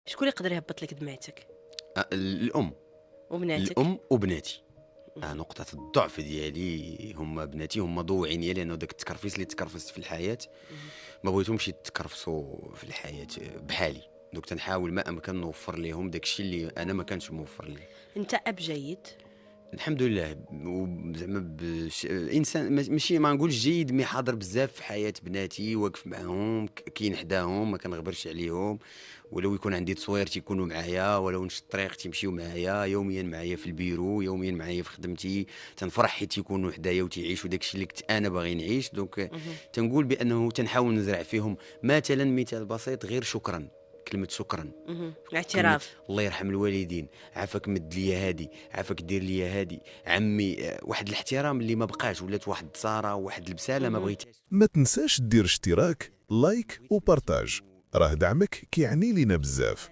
شكون اللي يقدر يهبط لك دمعتك؟ الام. وبناتك؟ الام وبناتي. نقطة الضعف ديالي هما بناتي، هما ضوء عينيا، لأنه داك التكرفيس اللي تكرفست في الحياة ما بغيتهمش يتكرفسوا في الحياة بحالي. دوك تنحاول ما أمكن نوفر لهم داك الشيء اللي أنا ما كانش موفر لي. انت اب جيد؟ الحمد لله. زعما انسان ماشي ما نقولش جيد، مي حاضر بزاف في حياه بناتي، واقف معاهم، كاين حداهم، ما كنغبرش عليهم. ولو يكون عندي تصوير تيكونوا معايا، ولو نمشي الطريق تيمشيو معايا، يوميا معايا في البيرو، يوميا معايا في خدمتي. تنفرح حيت يكونوا حدايا وتيعيشوا داكشي اللي كنت انا باغي نعيش. دونك تنقول بانه تنحاول نزرع فيهم مثلا، مثال بسيط غير شكرا. كلمة شكرا. كلمة اعتراف. الله يرحم الوالدين، عافاك مد ليا هادي، عافاك دير ليا هادي، عمي. واحد الاحترام اللي ما بقاش، ولات واحد الصارة وواحد البسالة ما بغيتهاش. ما تنساش دير اشتراك، لايك وبارتاج، راه دعمك كيعني لينا بزاف.